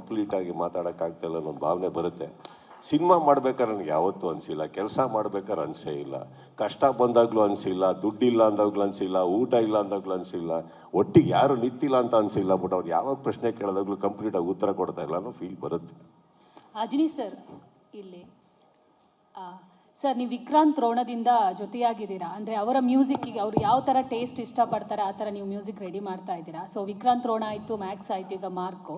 ಕಂಪ್ಲೀಟಾಗಿ ಮಾತಾಡೋಕ್ಕಾಗ್ತಾಯಿಲ್ಲ ಅನ್ನೋ ಭಾವನೆ ಬರುತ್ತೆ. ಸಿನಿಮಾ ಮಾಡ್ಬೇಕಾದ್ರೆ ನನಗೆ ಯಾವತ್ತೂ ಅನಿಸಿಲ್ಲ, ಕೆಲಸ ಮಾಡ್ಬೇಕಾದ್ರೆ ಅನಿಸೇ ಇಲ್ಲ, ಕಷ್ಟ ಬಂದಾಗಲೂ ಅನಿಸಿಲ್ಲ, ದುಡ್ಡಿಲ್ಲ ಅಂದಾಗಲೂ ಅನಿಸಿಲ್ಲ, ಊಟ ಇಲ್ಲ ಅಂದಾಗಲೂ ಅನಿಸಿಲ್ಲ, ಒಟ್ಟಿಗೆ ಯಾರು ನಿಂತಿಲ್ಲ ಅಂತ ಅನಿಸಿಲ್ಲ. ಬಟ್ ಅವ್ರು ಯಾವಾಗ ಪ್ರಶ್ನೆ ಕೇಳಿದಾಗಲೂ ಕಂಪ್ಲೀಟಾಗಿ ಉತ್ತರ ಕೊಡ್ತಾ ಇಲ್ಲ ಅನ್ನೋ ಫೀಲ್ ಬರುತ್ತೆ. ಅಜನಿ ಸರ್ ಇಲ್ಲಿ ಸರ್, ನೀವು ವಿಕ್ರಾಂತ್ ರೋಣದಿಂದ ಜೊತೆಯಾಗಿದ್ದೀರಾ, ಅಂದರೆ ಅವರ ಮ್ಯೂಸಿಕ್ಕಿಗೆ ಅವರು ಯಾವ ಥರ ಟೇಸ್ಟ್ ಇಷ್ಟಪಡ್ತಾರೆ ಆ ಥರ ನೀವು ಮ್ಯೂಸಿಕ್ ರೆಡಿ ಮಾಡ್ತಾ ಇದ್ದೀರಾ. ಸೊ ವಿಕ್ರಾಂತ್ ರೋಣ ಆಯಿತು, ಮ್ಯಾಕ್ಸ್ ಆಯಿತು, ಈಗ ಮಾರ್ಕೋ.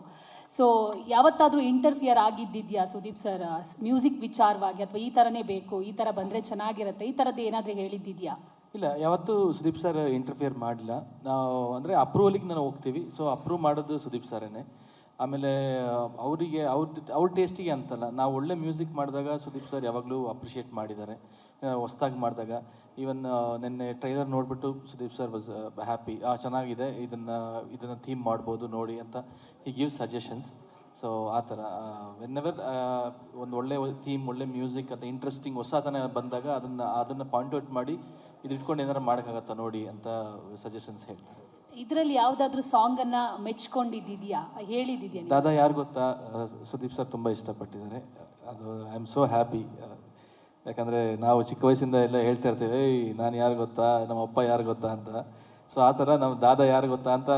ಸೊ ಯಾವತ್ತಾದರೂ ಇಂಟರ್ಫಿಯರ್ ಆಗಿದ್ದಿದೆಯಾ ಸುದೀಪ್ ಸರ್ ಮ್ಯೂಸಿಕ್ ವಿಚಾರವಾಗಿ, ಅಥವಾ ಈ ಥರನೇ ಬೇಕು, ಈ ಥರ ಬಂದರೆ ಚೆನ್ನಾಗಿರುತ್ತೆ, ಈ ಥರದ್ದು ಏನಾದರೂ ಹೇಳಿದ್ದಿದೆಯಾ? ಇಲ್ಲ, ಯಾವತ್ತೂ ಸುದೀಪ್ ಸರ್ ಇಂಟರ್ಫಿಯರ್ ಮಾಡಿಲ್ಲ. ನಾವು ಅಂದರೆ ಅಪ್ರೂವಲಿಗೆ ನಾವು ಹೋಗ್ತೀವಿ, ಸೊ ಅಪ್ರೂವ್ ಮಾಡೋದು ಸುದೀಪ್ ಸರೇನೆ. ಆಮೇಲೆ ಅವರಿಗೆ ಅವ್ರ ಟೇಸ್ಟಿಗೆ ಅಂತಲ್ಲ, ನಾವು ಒಳ್ಳೆ ಮ್ಯೂಸಿಕ್ ಮಾಡಿದಾಗ ಸುದೀಪ್ ಸರ್ ಯಾವಾಗಲೂ ಅಪ್ರಿಷಿಯೇಟ್ ಮಾಡಿದ್ದಾರೆ. ಹೊಸ್ದಾಗಿ ಮಾಡಿದಾಗ ಈವನ್ ನಿನ್ನೆ ಟ್ರೈಲರ್ ನೋಡಿಬಿಟ್ಟು ಸುದೀಪ್ ಸರ್ ವಾಸ್ ಹ್ಯಾಪಿ, ಚೆನ್ನಾಗಿದೆ, ಇದನ್ನು ಥೀಮ್ ಮಾಡ್ಬೋದು ನೋಡಿ ಅಂತ ಹಿ ಗಿವ್ಸ್ ಸಜೆಷನ್ಸ್. ಸೊ ಆ ಥರ ವೆನ್ಎವರ್ ಒಂದು ಒಳ್ಳೆ ಥೀಮ್, ಒಳ್ಳೆ ಮ್ಯೂಸಿಕ್ ಅಥವಾ ಇಂಟ್ರೆಸ್ಟಿಂಗ್ ಹೊಸತನ ಬಂದಾಗ ಅದನ್ನು ಪಾಯಿಂಟ್ ಔಟ್ ಮಾಡಿ ಇದು ಇಟ್ಕೊಂಡು ಏನಾರು ಮಾಡೋಕ್ಕಾಗತ್ತಾ ನೋಡಿ ಅಂತ ಸಜೆಷನ್ಸ್ ಹೇಳ್ತಾರೆ. ಇದರಲ್ಲಿ ಯಾವುದಾದ್ರೂ ಸಾಂಗನ್ನು ಮೆಚ್ಕೊಂಡಿದ್ದಿದೆಯಾ, ಹೇಳಿದ್ದಿದೆಯಾ? ದಾದಾ ಯಾರು ಗೊತ್ತಾ ಸುದೀಪ್ ಸರ್ ತುಂಬ ಇಷ್ಟಪಟ್ಟಿದ್ದಾರೆ. ಅದು ಐ ಆಮ್ ಸೋ ಹ್ಯಾಪಿ. ಯಾಕಂದರೆ ನಾವು ಚಿಕ್ಕ ವಯಸ್ಸಿಂದ ಎಲ್ಲ ಹೇಳ್ತಾ ಇರ್ತೀವಿ, ಏಯ್ ನಾನು ಯಾರು ಗೊತ್ತಾ, ನಮ್ಮ ಅಪ್ಪ ಯಾರು ಗೊತ್ತಾ ಅಂತ. ಸೊ ಆ ಥರ ನಾವು ದಾದಾ ಯಾರು ಗೊತ್ತಾ ಅಂತ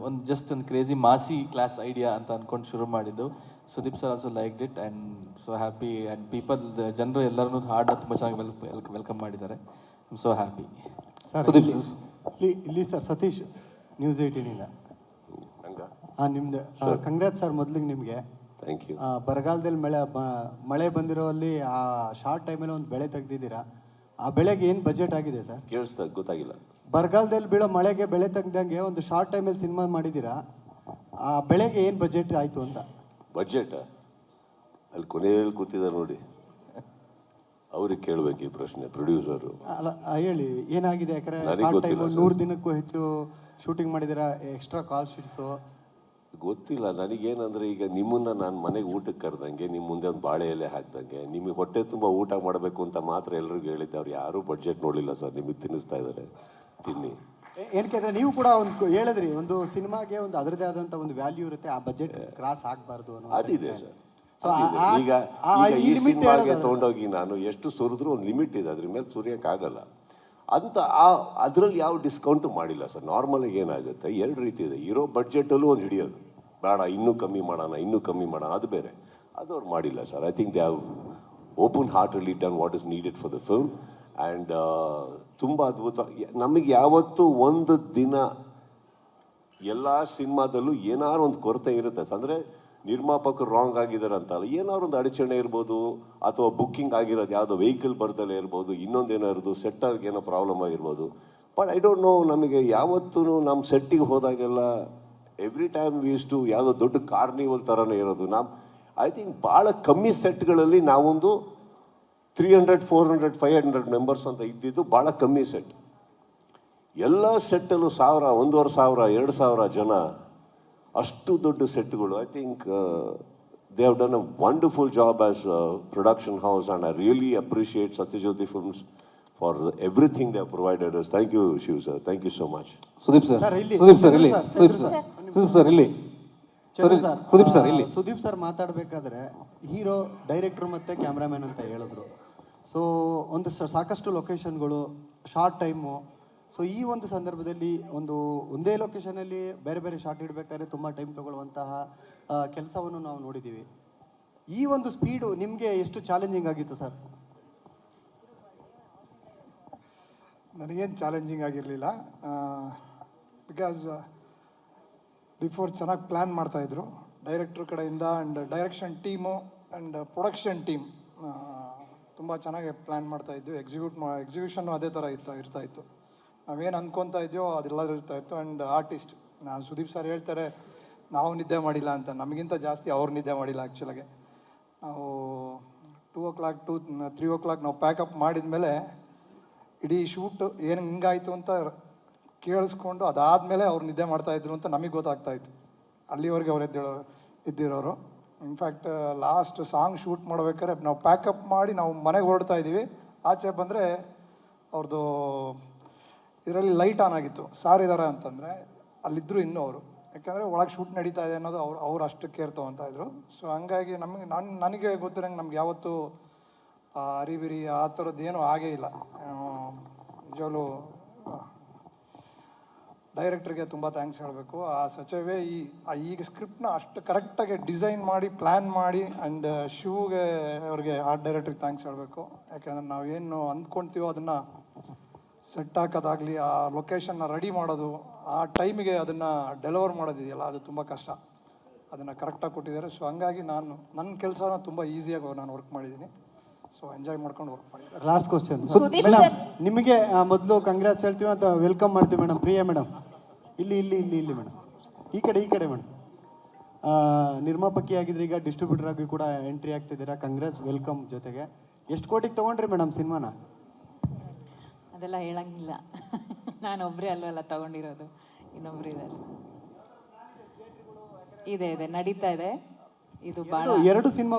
ಒಂದು ಜಸ್ಟ್ ಒಂದು ಕ್ರೇಜಿ ಮಾಸಿ ಕ್ಲಾಸ್ ಐಡಿಯಾ ಅಂತ ಅಂದ್ಕೊಂಡು ಶುರು ಮಾಡಿದ್ದು. Sudeep sir also like it and so happy. And ಜನರು ಎಲ್ಲರೂ ಹಾಡನ್ನ ತುಂಬ ಚೆನ್ನಾಗಿ ವೆಲ್ಕಮ್ ಮಾಡಿದ್ದಾರೆ. I am so happy. Sudeep ಇಲ್ಲಿ ಸರ್, ಸತೀಶ್ ನ್ಯೂಸ್ 18ಇಂದ. ನಿಮ್ದು ಕಂಗ್ರಾಟ್ಸ್ ಸರ್ ಮೊದಲಿಗೆ ನಿಮಗೆ. Thank you. ಬರಗಾಲದಲ್ಲಿ ಮಳೆ ಬಂದಿರೋಲ್ಲಿ ಆ ಶಾರ್ಟ್ ಟೈಮಲ್ಲಿ ಒಂದು ಬೆಳೆ ತೆಗ್ದಿದ್ದೀರಾ. ಆ ಬೆಳೆಗೆ ಏನು ಬಜೆಟ್ ಆಗಿದೆ ಸರ್? ಕೇಳಿಸ್ತಾ ಗೊತ್ತಾಗಿಲ್ಲ. ಬರಗಾಲದಲ್ಲಿ ಬೀಳೋ ಮಳೆಗೆ ಬೆಳೆ ತೆಗ್ದಂಗೆ ಒಂದು ಶಾರ್ಟ್ ಟೈಮಲ್ಲಿ ಸಿನಿಮಾ ಮಾಡಿದ್ದೀರಾ, ಆ ಬೆಳೆಗೆ ಏನು ಬಜೆಟ್ ಆಯಿತು ಅಂತ? ಬಜೆಟ್ ಅಲ್ಲಿ ಕೊನೆಯಲ್ಲಿ ಕೂತಿದ್ದಾರೆ ನೋಡಿ, ಅವ್ರಿಗೆ ಕೇಳಬೇಕು ಈ ಪ್ರಶ್ನೆ, ಪ್ರೊಡ್ಯೂಸರು. ಅಲ್ಲ ಹೇಳಿ ಏನಾಗಿದೆ, ಯಾಕಂದ್ರೆ ಶಾರ್ಟ್ ಟೈಮ್ 100 ದಿನಕ್ಕೂ ಹೆಚ್ಚು ಶೂಟಿಂಗ್ ಮಾಡಿದ್ದೀರಾ, ಎಕ್ಸ್ಟ್ರಾ ಕಾಲ್ ಶೀಟ್ಸು. ಗೊತ್ತಿಲ್ಲ ನನಗೇನಂದ್ರೆ, ಈಗ ನಿಮ್ಮನ್ನ ನಾನು ಮನೆಗೆ ಊಟಕ್ಕೆ ಕರೆದಂಗೆ, ನಿಮ್ಮ ಮುಂದೆ ಒಂದು ಬಾಳೆ ಎಲೆ ಹಾಕ್ದಂಗೆ, ನಿಮಗೆ ಹೊಟ್ಟೆ ತುಂಬ ಊಟ ಮಾಡಬೇಕು ಅಂತ ಮಾತ್ರ ಎಲ್ರಿಗೂ ಹೇಳಿದ್ದೆ. ಅವ್ರು ಯಾರೂ ಬಡ್ಜೆಟ್ ನೋಡಲಿಲ್ಲ ಸರ್, ನಿಮಗೆ ತಿನ್ನಿಸ್ತಾ ಇದ್ದಾರೆ, ತಿನ್ನಿ. ಏನಕ್ಕೆ ನೀವು ಕೂಡ ಒಂದು ಹೇಳಿದ್ರಿ, ಒಂದು ಸಿನಿಮಾಗೆ ಒಂದು ಅದರದೇ ಆದಂಥ ಒಂದು ವ್ಯಾಲ್ಯೂ ಇರುತ್ತೆ, ಆ ಬಜೆಟ್ ಕ್ರಾಸ್ ಆಗಬಾರ್ದು ಅನ್ನೋ. ಅದಿದೆ ಸರ್. ಈಗ ಈ ಸಿನಿಮಾಗೆ ತೊಗೊಂಡೋಗಿ ನಾನು ಎಷ್ಟು ಸುರಿದ್ರು ಒಂದು ಲಿಮಿಟ್ ಇದೆ, ಅದ್ರ ಮೇಲೆ ಸುರಿಯೋಕ್ಕಾಗಲ್ಲ ಅಂತ. ಅದರಲ್ಲಿ ಯಾವ ಡಿಸ್ಕೌಂಟು ಮಾಡಿಲ್ಲ ಸರ್. ನಾರ್ಮಲಾಗಿ ಏನಾಗುತ್ತೆ, 2 ರೀತಿ ಇದೆ. ಇರೋ ಬಡ್ಜೆಟಲ್ಲೂ ಒಂದು ಹಿಡಿಯೋದು, ಬೇಡ ಇನ್ನೂ ಕಮ್ಮಿ ಮಾಡೋಣ, ಅದು ಬೇರೆ. ಅದು ಅವ್ರು ಮಾಡಿಲ್ಲ sir. I think they have open ಹಾರ್ಟಲ್ಲಿ done what is needed for the film. And ತುಂಬ ಅದ್ಭುತ. ನಮಗೆ ಯಾವತ್ತೂ ಒಂದು ದಿನ ಎಲ್ಲ ಸಿನಿಮಾದಲ್ಲೂ ಏನಾದ್ರು ಒಂದು ಕೊರತೆ ಇರುತ್ತೆ. ಅಂದರೆ ನಿರ್ಮಾಪಕರು ರಾಂಗ್ ಆಗಿದ್ದಾರೆ ಅಂತಲ್ಲ, ಏನಾದ್ರು ಒಂದು ಅಡಚಣೆ ಇರ್ಬೋದು, ಅಥವಾ ಬುಕ್ಕಿಂಗ್ ಆಗಿರೋದು ಯಾವುದೋ ವೆಹಿಕಲ್ ಬರ್ದಲ್ಲೇ ಇರ್ಬೋದು, ಇನ್ನೊಂದೇನೋ ಇರೋದು, ಸೆಟ್ಟರ್ಗೆ ಏನೋ ಪ್ರಾಬ್ಲಮ್ ಆಗಿರ್ಬೋದು. ಬಟ್ ಐ ಡೋಂಟ್ ನೋ, ನಮಗೆ ಯಾವತ್ತೂ ನಮ್ಮ ಸೆಟ್ಟಿಗೆ ಹೋದಾಗೆಲ್ಲ ಎವ್ರಿ ಟೈಮ್ ವೀಸ್ಟು ಯಾವುದೋ ದೊಡ್ಡ ಕಾರ್ನಿವಲ್ ಥರನೇ ಇರೋದು. ಐ ಥಿಂಕ್ ಭಾಳ ಕಮ್ಮಿ ಸೆಟ್ಗಳಲ್ಲಿ ನಾವೊಂದು 300, 400, 500 ಮೆಂಬರ್ಸ್ ಅಂತ ಇದ್ದಿದ್ದು ಭಾಳ ಕಮ್ಮಿ ಸೆಟ್. ಎಲ್ಲ ಸೆಟ್ಟಲ್ಲೂ 1000, 1500, 2000 ಜನ, ಅಷ್ಟು ದೊಡ್ಡ ಸೆಟ್ಗಳು. I think they have done a wonderful job as production house, and I really appreciate Sathyajyothi films for everything they have provided us. Thank you Shiv sir, thank you so much. Sudeep sir Sudeep sir ಮಾತಾಡಬೇಕಾದ್ರೆ hero, director ಮತ್ತು cameraman ಅಂತ ಹೇಳಿದ್ರು. So ಒಂದು ಸಾಕಷ್ಟು ಲೊಕೇಶನ್ಗಳು, short time. So ಈ ಒಂದು ಸಂದರ್ಭದಲ್ಲಿ ಒಂದೇ ಲೊಕೇಶನಲ್ಲಿ ಬೇರೆ ಬೇರೆ ಶಾರ್ಟ್ ಇಡಬೇಕಾದ್ರೆ ತುಂಬ ಟೈಮ್ ತಗೊಳ್ಳುವಂತಹ ಕೆಲಸವನ್ನು ನಾವು ನೋಡಿದ್ದೀವಿ. ಈ ಒಂದು ಸ್ಪೀಡು ನಿಮಗೆ ಎಷ್ಟು ಚಾಲೆಂಜಿಂಗ್ ಆಗಿತ್ತು ಸರ್? ನನಗೇನು ಚಾಲೆಂಜಿಂಗ್ ಆಗಿರಲಿಲ್ಲ, ಬಿಕಾಸ್ ಬಿಫೋರ್ ಚೆನ್ನಾಗಿ ಪ್ಲ್ಯಾನ್ ಮಾಡ್ತಾಯಿದ್ರು ಡೈರೆಕ್ಟ್ರ್ ಕಡೆಯಿಂದ. And direction team and production team ತುಂಬ ಚೆನ್ನಾಗಿ ಪ್ಲ್ಯಾನ್ ಮಾಡ್ತಾಯಿದ್ವಿ. ಎಕ್ಸಿಕ್ಯೂಷನ್ನು ಅದೇ ಥರ ಇರ್ತಾಯಿತ್ತು. ನಾವೇನು ಅಂದ್ಕೊತಾ ಇದೆಯೋ ಅದೆಲ್ಲ ಇರ್ತಾಯಿತ್ತು. ಆ್ಯಂಡ್ ಆರ್ಟಿಸ್ಟ್, ಸುದೀಪ್ ಸರ್ ಹೇಳ್ತಾರೆ ನಾವು ನಿದ್ದೆ ಮಾಡಿಲ್ಲ ಅಂತ. ನಮಗಿಂತ ಜಾಸ್ತಿ ಅವ್ರು ನಿದ್ದೆ ಮಾಡಿಲ್ಲ ಆ್ಯಕ್ಚುಲಾಗೆ. ನಾವು 2 o'clock 3 o'clock ನಾವು ಪ್ಯಾಕಪ್ ಮಾಡಿದ ಮೇಲೆ ಇಡೀ ಶೂಟ್ ಏನು ಹಿಂಗಾಯಿತು ಅಂತ ಕೇಳಿಸ್ಕೊಂಡು ಅದಾದಮೇಲೆ ಅವ್ರು ನಿದ್ದೆ ಮಾಡ್ತಾಯಿದ್ರು ಅಂತ ನಮಗೆ ಗೊತ್ತಾಗ್ತಾಯಿತ್ತು. ಅಲ್ಲಿವರೆಗೆ ಅವ್ರು ಇದ್ದಿರೋರು. ಇನ್ಫ್ಯಾಕ್ಟ್ ಲಾಸ್ಟ್ ಸಾಂಗ್ ಶೂಟ್ ಮಾಡ್ಬೇಕಾದ್ರೆ ನಾವು ಪ್ಯಾಕಪ್ ಮಾಡಿ ನಾವು ಮನೆಗೆ ಹೊರಡ್ತಾ ಇದ್ದೀವಿ. ಆಚೆ ಬಂದರೆ ಅವ್ರದ್ದು ಇದರಲ್ಲಿ ಲೈಟ್ ಆನ್ ಆಗಿತ್ತು. ಸಾರ್ ಇದ್ದಾರೆ ಅಂತಂದರೆ ಅಲ್ಲಿದ್ದರು ಇನ್ನೂ ಅವರು. ಯಾಕಂದರೆ ಒಳಗೆ ಶೂಟ್ ನಡೀತಾ ಇದೆ ಅನ್ನೋದು ಅವ್ರು ಅಷ್ಟು ಕೇರ್ ತೊಗೊತಾ ಇದ್ರು. ಸೊ ಹಂಗಾಗಿ ನನಗೆ ಗೊತ್ತಿರಂಗೆ ನಮ್ಗೆ ಯಾವತ್ತೂ ಅರಿಬಿರಿ ಆ ಥರದ್ದು ಏನೂ ಆಗೇ ಇಲ್ಲ. ನಿಜವಾಗ್ಲೂ ಡೈರೆಕ್ಟ್ರಿಗೆ ತುಂಬ ಥ್ಯಾಂಕ್ಸ್ ಹೇಳಬೇಕು. ಆ ಸಚವೇ ಈಗ ಸ್ಕ್ರಿಪ್ಟ್ನ ಅಷ್ಟು ಕರೆಕ್ಟಾಗಿ ಡಿಸೈನ್ ಮಾಡಿ ಪ್ಲ್ಯಾನ್ ಮಾಡಿ ಆ್ಯಂಡ್ ಶಿವ್ಗೆ ಅವ್ರಿಗೆ ಆರ್ಟ್ ಡೈರೆಕ್ಟ್ರಿಗೆ ಥ್ಯಾಂಕ್ಸ್ ಹೇಳಬೇಕು. ಯಾಕೆಂದರೆ ನಾವೇನು ಅಂದ್ಕೊಳ್ತೀವೋ ಅದನ್ನು ಸೆಟ್ ಹಾಕೋದಾಗಲಿ, ಆ ಲೊಕೇಶನ್ನ ರೆಡಿ ಮಾಡೋದು, ಆ ಟೈಮಿಗೆ ಅದನ್ನು ಡೆಲಿವರ್ ಮಾಡೋದಿದೆಯಲ್ಲ, ಅದು ತುಂಬ ಕಷ್ಟ. ಅದನ್ನು ಕರೆಕ್ಟಾಗಿ ಕೊಟ್ಟಿದ್ದಾರೆ. ಸೊ ಹಂಗಾಗಿ ನನ್ನ ಕೆಲಸನ ತುಂಬ ಈಸಿಯಾಗಿ ನಾನು ವರ್ಕ್ ಮಾಡಿದ್ದೀನಿ. ಸೊ ಎಂಜಾಯ್ ಮಾಡ್ಕೊಂಡು ವರ್ಕ್ ಮಾಡಿದ್ದೀನಿ. ಲಾಸ್ಟ್ ಕ್ವಶನ್ ಮೇಡಮ್, ನಿಮಗೆ ಮೊದಲು ಕಂಗ್ರಾಟ್ಸ್ ಹೇಳ್ತೀವಿ ಅಂತ ವೆಲ್ಕಮ್ ಮಾಡ್ತೀವಿ ಮೇಡಮ್. ಪ್ರಿಯಾ ಮೇಡಮ್, ಇಲ್ಲಿ ಮೇಡಮ್, ಈ ಕಡೆ ಮೇಡಮ್. ನಿರ್ಮಾಪಕಿ ಆಗಿದ್ರೆ, ಈಗ ಡಿಸ್ಟ್ರಿಬ್ಯೂಟರ್ ಆಗಿ ಕೂಡ ಎಂಟ್ರಿ ಆಗ್ತಿದ್ದೀರಾ. Congrats, welcome. ಜೊತೆಗೆ ಎಷ್ಟು ಕೋಟಿಗೆ ತೊಗೊಂಡ್ರಿ ಮೇಡಮ್ ಸಿನಿಮಾನ? ಅದೆಲ್ಲ ಹೇಳಂಗಿಲ್ಲ. ನಾನು ಒಬ್ಬರೇ ಅಲ್ವಲ್ಲ ತಗೊಂಡಿರೋದು, ಇನ್ನೊಬ್ರು ಇದ್ದಾರೆ. ಇದೆ ನಡೀತಾ ಇದೆ. ಇದು ಭಾಳ 2 ಸಿನಿಮಾ